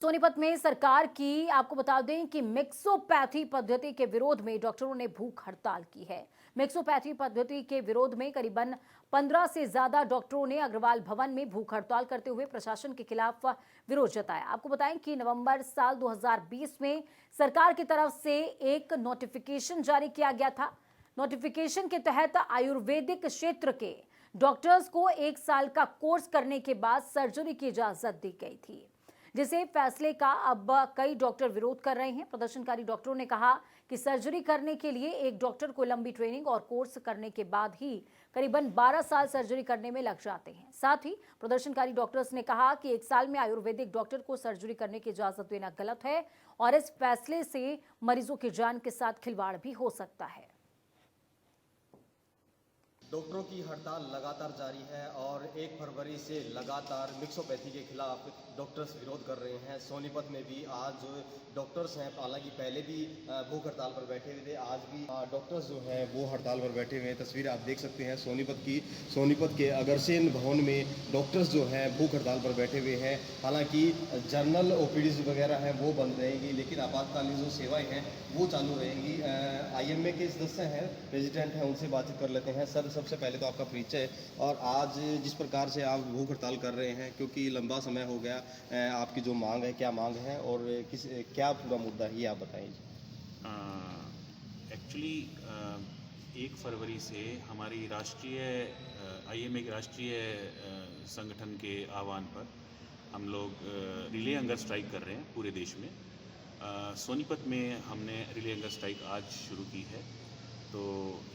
सोनीपत में सरकार की आपको बता दें कि मिक्सोपैथी पद्धति के विरोध में डॉक्टरों ने भूख हड़ताल की है। मिक्सोपैथी पद्धति के विरोध में करीबन 15 से ज्यादा डॉक्टरों ने अग्रवाल भवन में भूख हड़ताल करते हुए प्रशासन के खिलाफ विरोध जताया। आपको बताएं कि नवंबर साल 2020 में सरकार की तरफ से एक नोटिफिकेशन जारी किया गया था। नोटिफिकेशन के तहत आयुर्वेदिक क्षेत्र के डॉक्टर्स को 1 साल का कोर्स करने के बाद सर्जरी की इजाजत दी गई थी, जिसे फैसले का अब कई डॉक्टर विरोध कर रहे हैं। प्रदर्शनकारी डॉक्टरों ने कहा कि सर्जरी करने के लिए एक डॉक्टर को लंबी ट्रेनिंग और कोर्स करने के बाद ही करीबन 12 साल सर्जरी करने में लग जाते हैं। साथ ही प्रदर्शनकारी डॉक्टर्स ने कहा कि 1 साल में आयुर्वेदिक डॉक्टर को सर्जरी करने की इजाजत देना गलत है और इस फैसले से मरीजों की जान के साथ खिलवाड़ भी हो सकता है। डॉक्टरों की हड़ताल लगातार जारी है और 1 फरवरी से लगातार मिक्सोपैथी के खिलाफ डॉक्टर्स विरोध कर रहे हैं। सोनीपत में भी आज डॉक्टर्स हैं, हालांकि पहले भी भूख हड़ताल पर बैठे हुए थे, आज भी डॉक्टर्स जो हैं वो हड़ताल पर बैठे हुए हैं। तस्वीर आप देख सकते हैं सोनीपत की। सोनीपत के अग्रसेन भवन में डॉक्टर्स जो हैं भूख हड़ताल पर बैठे हुए हैं। हालांकि जर्नल ओपीडीज वगैरह हैं वो बंद रहेंगी, लेकिन आपातकालीन जो सेवाएँ हैं वो चालू रहेंगी। IMA के सदस्य हैं, प्रेजिडेंट हैं, उनसे बातचीत कर लेते हैं। सर, सबसे पहले तो आपका परिचय और आज जिस प्रकार से आप भूख हड़ताल कर रहे हैं, क्योंकि लंबा समय हो गया, आपकी जो मांग है, क्या मांग है और क्या पूरा मुद्दा है, ये आप बताइए। एक्चुअली 1 फरवरी से हमारी राष्ट्रीय IMA के राष्ट्रीय संगठन के आह्वान पर हम लोग रिले हंगर स्ट्राइक कर रहे हैं पूरे देश में। सोनीपत में हमने रिले हंगर स्ट्राइक आज शुरू की है। तो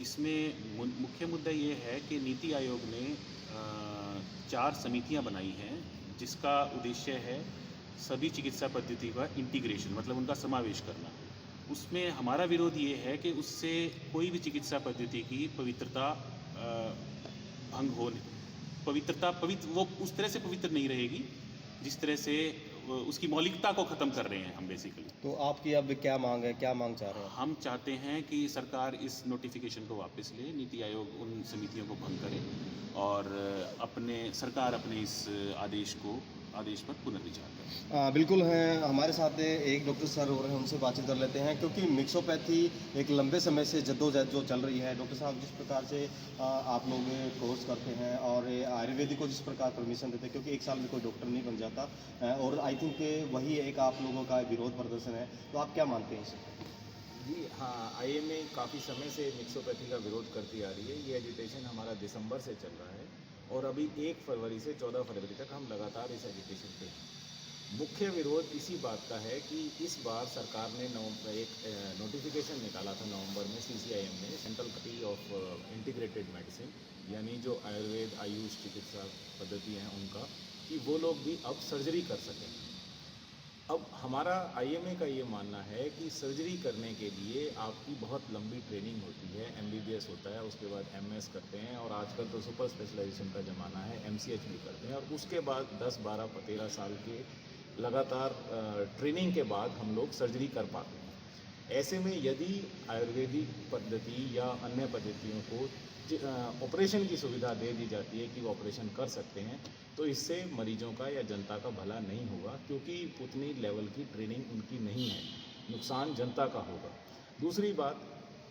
इसमें मुख्य मुद्दा ये है कि नीति आयोग ने 4 समितियां बनाई हैं, जिसका उद्देश्य है सभी चिकित्सा पद्धति का इंटीग्रेशन, मतलब उनका समावेश करना। उसमें हमारा विरोध ये है कि उससे कोई भी चिकित्सा पद्धति की पवित्रता भंग हो, वो उस तरह से पवित्र नहीं रहेगी जिस तरह से उसकी मौलिकता को ख़त्म कर रहे हैं हम बेसिकली। तो आपकी अब क्या मांग है, क्या मांग चाह रहे हैं? हम चाहते हैं कि सरकार इस नोटिफिकेशन को वापस ले, नीति आयोग उन समितियों को भंग करे और सरकार अपने इस आदेश पर पुनर्विचार करे। बिल्कुल हैं, हमारे साथ एक डॉक्टर सर हो रहे हैं, उनसे बातचीत कर लेते हैं, क्योंकि मिक्सोपैथी एक लंबे समय से जद्दोजहद जो चल रही है। डॉक्टर साहब, जिस प्रकार से आप लोग कोर्स करते हैं और आयुर्वेदिक को जिस प्रकार परमिशन देते हैं, क्योंकि 1 साल में कोई डॉक्टर नहीं बन जाता, और आई थिंक वही एक आप लोगों का विरोध प्रदर्शन है, तो आप क्या मानते हैं इसे? जी हाँ, IMA काफ़ी समय से मिक्सोपैथी का विरोध करती आ रही है। ये एजिटेशन हमारा दिसंबर से चल रहा है और अभी 1 फरवरी से 14 फरवरी तक हम लगातार इस एजिटेशन पे हैं। मुख्य विरोध इसी बात का है कि इस बार सरकार ने एक नोटिफिकेशन निकाला था नवंबर में, CCIM ने, central committee of integrated medicine, यानी जो आयुर्वेद आयुष चिकित्सा पद्धति हैं उनका, कि वो लोग भी अब सर्जरी कर सकें। अब हमारा IMA का ये मानना है कि सर्जरी करने के लिए आपकी बहुत लंबी ट्रेनिंग होती है, MBBS होता है, उसके बाद MS करते हैं और आजकल तो सुपर स्पेशलाइजेशन का ज़माना है, MCH भी करते हैं, और उसके बाद 10, 12, 13 साल के लगातार ट्रेनिंग के बाद हम लोग सर्जरी कर पाते हैं। ऐसे में यदि आयुर्वेदिक पद्धति या अन्य पद्धतियों को ऑपरेशन की सुविधा दे दी जाती है कि वो ऑपरेशन कर सकते हैं, तो इससे मरीजों का या जनता का भला नहीं होगा, क्योंकि उतनी लेवल की ट्रेनिंग उनकी नहीं है, नुकसान जनता का होगा। दूसरी बात,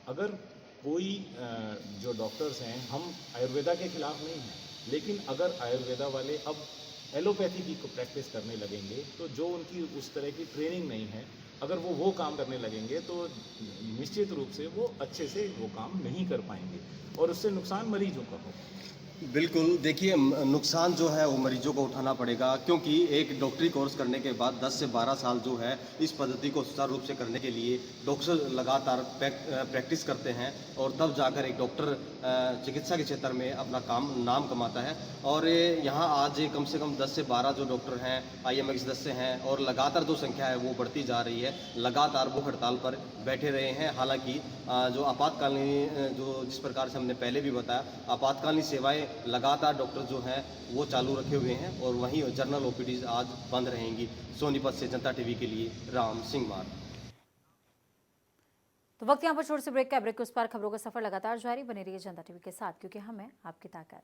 अगर कोई जो डॉक्टर्स हैं, हम आयुर्वेदा के खिलाफ नहीं हैं, लेकिन अगर आयुर्वेदा वाले अब एलोपैथी की प्रैक्टिस करने लगेंगे, तो जो उनकी उस तरह की ट्रेनिंग नहीं है, अगर वो काम करने लगेंगे तो निश्चित रूप से वो अच्छे से वो काम नहीं कर पाएंगे और उससे नुकसान मरीजों का होगा। बिल्कुल, देखिए, नुकसान जो है वो मरीजों को उठाना पड़ेगा, क्योंकि एक डॉक्टरी कोर्स करने के बाद 10 से 12 साल जो है इस पद्धति को सुचारू रूप से करने के लिए डॉक्टर लगातार प्रैक्टिस करते हैं और तब जाकर एक डॉक्टर चिकित्सा के क्षेत्र में अपना नाम कमाता है। और यहाँ आज कम से कम 10 से 12 जो डॉक्टर हैं IMA के सदस्य हैं और लगातार जो संख्या है वो बढ़ती जा रही है, लगातार वो हड़ताल पर बैठे रहे हैं। हालांकि जो आपातकालीन जो जिस प्रकार से हमने पहले भी बताया, आपातकालीन सेवाएं लगातार डॉक्टर जो हैं वो चालू रखे हुए हैं और वहीं जर्नल OPDs आज बंद रहेंगी। सोनीपत से जनता TV के लिए राम सिंह मार। तो वक्त यहाँ पर छोटे से ब्रेक का, ब्रेक के उस पार खबरों का सफर लगातार जारी। बने रहिए जनता TV के साथ, क्योंकि हम हैं आपकी ताकत।